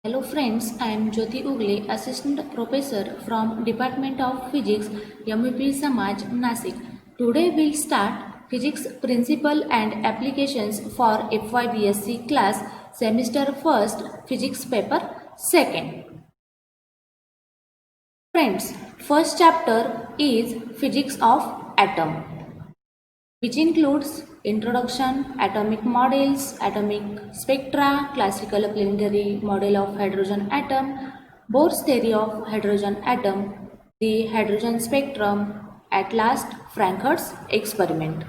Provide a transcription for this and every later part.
Hello friends, I am Jyoti Ugle, Assistant Professor from Department of Physics, MEP Samaj, Nasik. Today we'll start Physics Principle and Applications for FYBSc class semester 1st Physics paper 2nd. Friends, first chapter is Physics of Atom, which includes introduction, atomic models, atomic spectra, classical planetary model of hydrogen atom, Bohr's theory of hydrogen atom, the hydrogen spectrum, at last Frankfurt's experiment.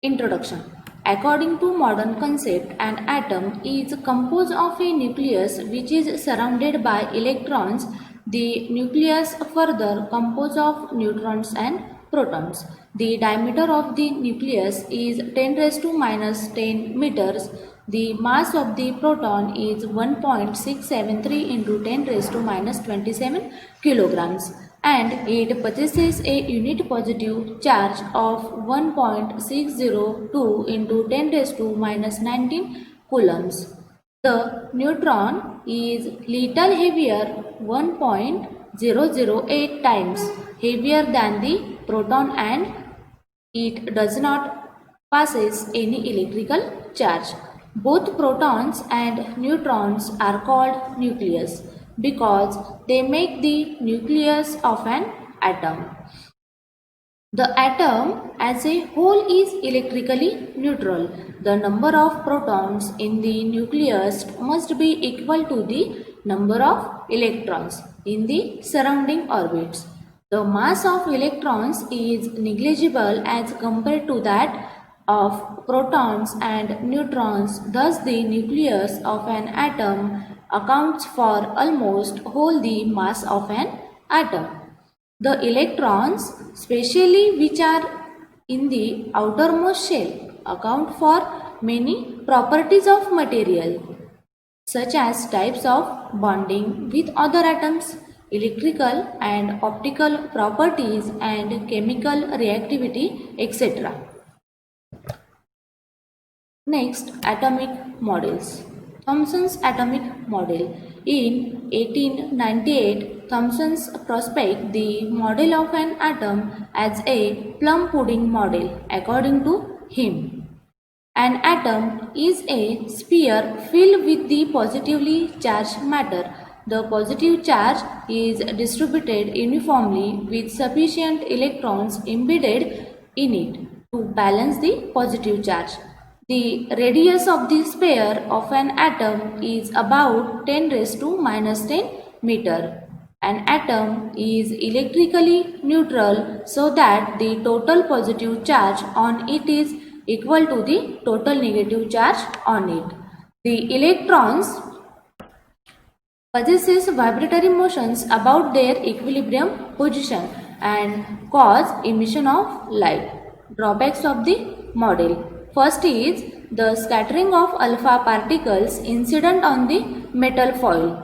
Introduction. According to modern concept, an atom is composed of a nucleus which is surrounded by electrons. The nucleus further composed of neutrons and protons. The diameter of the nucleus is 10 raised to minus 10 meters. The mass of the proton is 1.673 into 10 raised to minus 27 kilograms, and it possesses a unit positive charge of 1.602 into 10 raised to minus 19 coulombs. The neutron is little heavier, 1.008 times heavier than the proton, and it does not possess any electrical charge. Both protons and neutrons are called nucleus because they make the nucleus of an atom. The atom as a whole is electrically neutral. The number of protons in the nucleus must be equal to the number of electrons in the surrounding orbits. The mass of electrons is negligible as compared to that of protons and neutrons. Thus, the nucleus of an atom accounts for almost whole the mass of an atom. The electrons, especially which are in the outermost shell, account for many properties of material, such as types of bonding with other atoms, electrical and optical properties, and chemical reactivity, etc. Next, atomic models. Thomson's atomic model. In 1898, Thomson proposed the model of an atom as a plum pudding model. According to him, an atom is a sphere filled with the positively charged matter. The positive charge is distributed uniformly with sufficient electrons embedded in it to balance the positive charge. The radius of the sphere of an atom is about 10 raised to minus 10 meter. An atom is electrically neutral so that the total positive charge on it is equal to the total negative charge on it. The electrons possesses vibratory motions about their equilibrium position and cause emission of light. Drawbacks of the model. First is the scattering of alpha particles incident on the metal foil.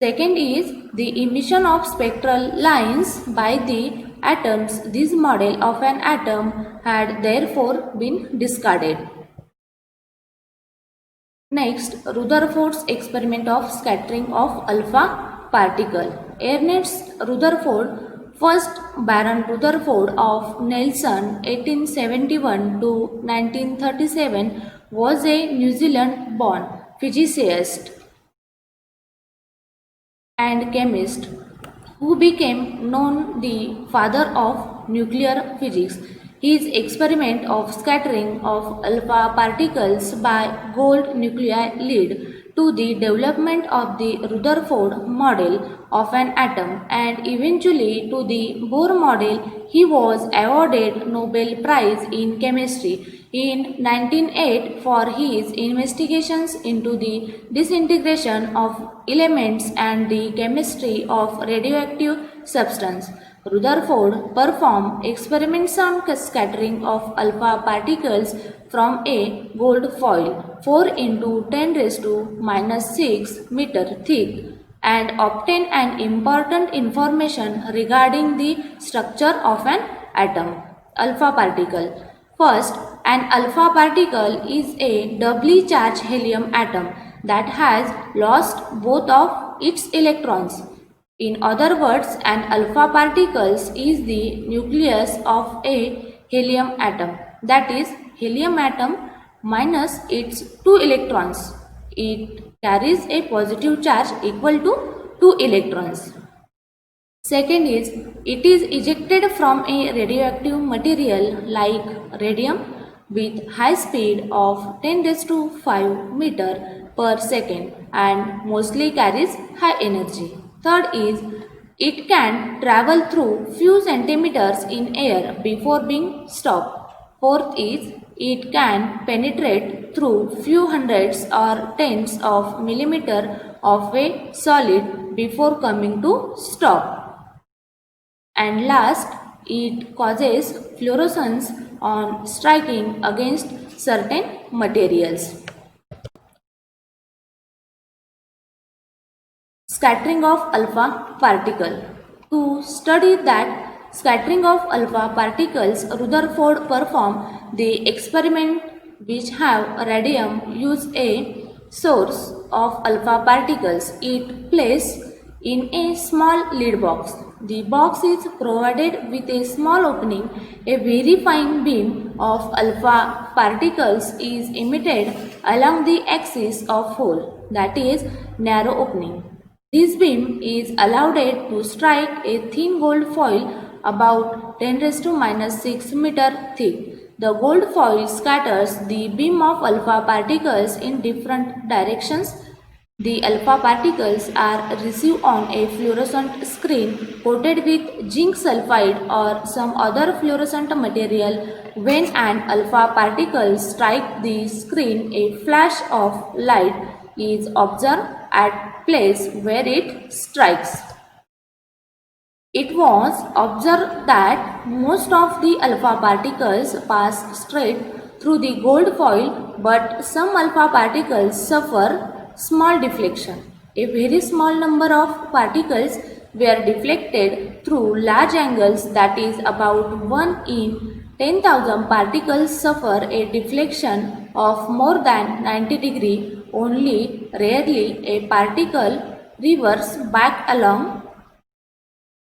Second is the emission of spectral lines by the atoms. This model of an atom had therefore been discarded. Next, Rutherford's experiment of scattering of alpha particle. Ernest Rutherford, first Baron Rutherford of Nelson 1871 to 1937, was a New Zealand born physicist and chemist who became known the father of nuclear physics. His experiment of scattering of alpha particles by gold nuclei led to the development of the Rutherford model of an atom and eventually to the Bohr model. He was awarded Nobel Prize in Chemistry in 1908 for his investigations into the disintegration of elements and the chemistry of radioactive substance. Rutherford performed experiments on scattering of alpha particles from a gold foil 4 into 10 raised to minus 6 meter thick and obtained an important information regarding the structure of an atom. Alpha particle. First, an alpha particle is a doubly charged helium atom that has lost both of its electrons. In other words, an alpha particle is the nucleus of a helium atom. That is, helium atom minus its 2 electrons. It carries a positive charge equal to 2 electrons. Second is, it is ejected from a radioactive material like radium with high speed of 10 raised to 5 meter per second and mostly carries high energy. Third is, it can travel through few centimeters in air before being stopped. Fourth is, it can penetrate through few hundreds or tens of millimeter of a solid before coming to stop. And last, it causes fluorescence on striking against certain materials. Scattering of alpha particle. To study that scattering of alpha particles, Rutherford performed the experiment which have radium use a source of alpha particles. It placed in a small lead box. The box is provided with a small opening. A very fine beam of alpha particles is emitted along the axis of hole, that is, narrow opening. This beam is allowed to strike a thin gold foil about 10 raised to minus 6 meter thick. The gold foil scatters the beam of alpha particles in different directions. The alpha particles are received on a fluorescent screen coated with zinc sulfide or some other fluorescent material. When an alpha particle strikes the screen, a flash of light is observed at place where it strikes. It was observed that most of the alpha particles pass straight through the gold foil, but some alpha particles suffer small deflection. A very small number of particles were deflected through large angles, that is about 1 in 10,000 particles suffer a deflection of more than 90 degree. Only rarely a particle reverses back along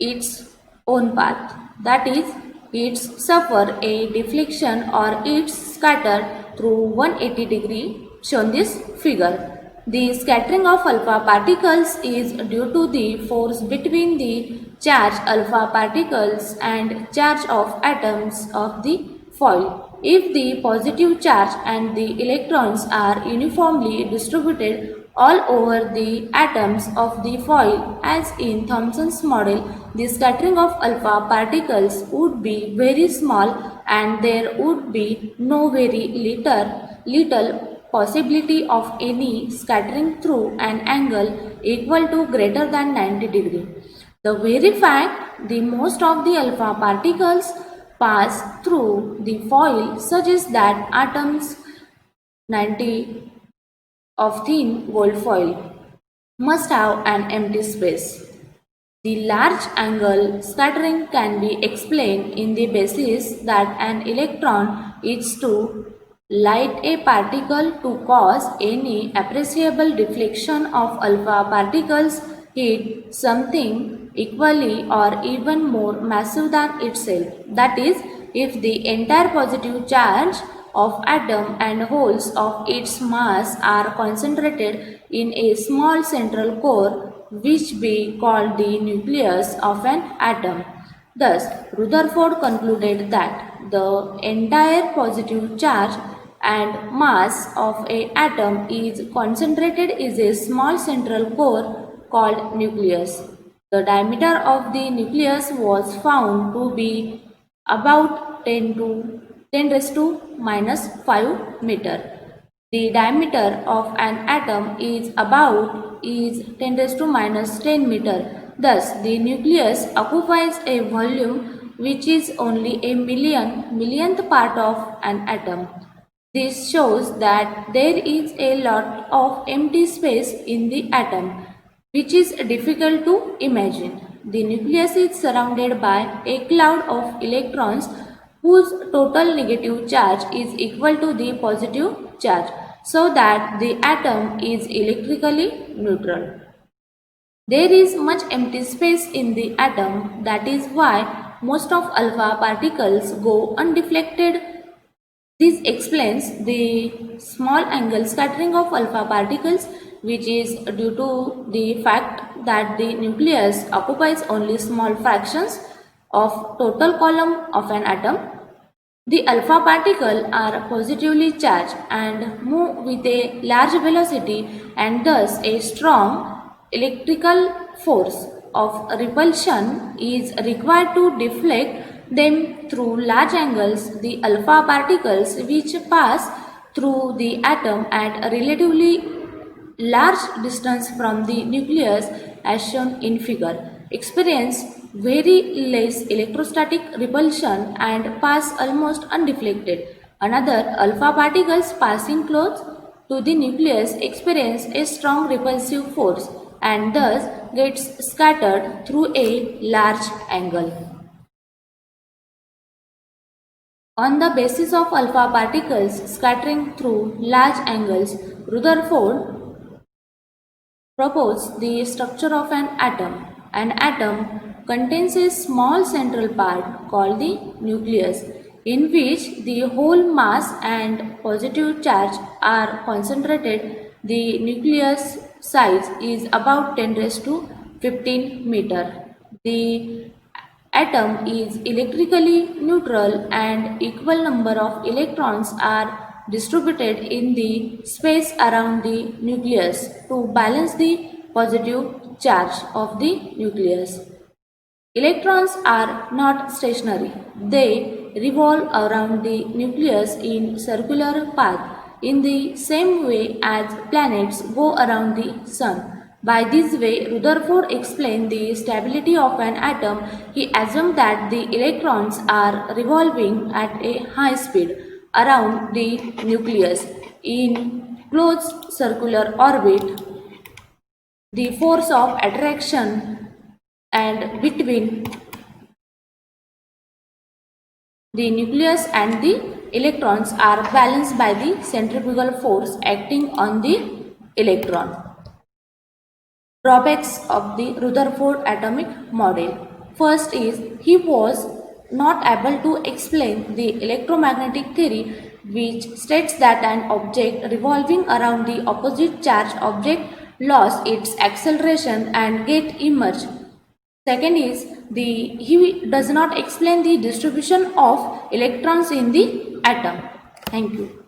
its own path, that is, it suffer a deflection or it's scattered through 180 degree shown this figure. The scattering of alpha particles is due to the force between the charged alpha particles and charge of atoms of the foil. If the positive charge and the electrons are uniformly distributed all over the atoms of the foil, as in Thomson's model, the scattering of alpha particles would be very small and there would be no very little possibility of any scattering through an angle equal to greater than 90 degree. The very fact the most of the alpha particles pass through the foil suggests that atoms 90 of thin gold foil must have an empty space. The large angle scattering can be explained in the basis that an electron is to light a particle to cause any appreciable deflection of alpha particles hit something equally or even more massive than itself. That is, if the entire positive charge of atom and holes of its mass are concentrated in a small central core which we call the nucleus of an atom. Thus, Rutherford concluded that the entire positive charge and mass of an atom is concentrated in a small central core called nucleus. The diameter of the nucleus was found to be about 10 raised to minus 5 meter. The diameter of an atom is 10 raised to minus 10 meter. Thus, the nucleus occupies a volume which is only a millionth part of an atom. This shows that there is a lot of empty space in the atom, which is difficult to imagine. The nucleus is surrounded by a cloud of electrons whose total negative charge is equal to the positive charge. so that the atom is electrically neutral. There is much empty space in the atom, that is why most of alpha particles go undeflected. This explains the small angle scattering of alpha particles, which is due to the fact that the nucleus occupies only small fractions of total column of an atom. The alpha particles are positively charged and move with a large velocity, and thus a strong electrical force of repulsion is required to deflect them through large angles. The alpha particles, which pass through the atom at a relatively large distance from the nucleus as shown in figure, experience very less electrostatic repulsion and pass almost undeflected. Another alpha particles passing close to the nucleus experience a strong repulsive force and thus gets scattered through a large angle. On the basis of alpha particles scattering through large angles, Rutherford proposed the structure of an atom. An atom contains a small central part called the nucleus, in which the whole mass and positive charge are concentrated. The nucleus size is about 10 raised to 15 meter. The atom is electrically neutral and equal number of electrons are distributed in the space around the nucleus to balance the positive charge of the nucleus. Electrons are not stationary. They revolve around the nucleus in circular path in the same way as planets go around the sun. By this way, Rutherford explained the stability of an atom. He assumed that the electrons are revolving at a high speed around the nucleus in closed circular orbit. The force of attraction and between the nucleus and the electrons are balanced by the centrifugal force acting on the electron. Drawbacks of the Rutherford atomic model. First is he was not able to explain the electromagnetic theory, which states that an object revolving around the opposite charged object lost its acceleration and get immersed. Second is he does not explain the distribution of electrons in the atom. Thank you.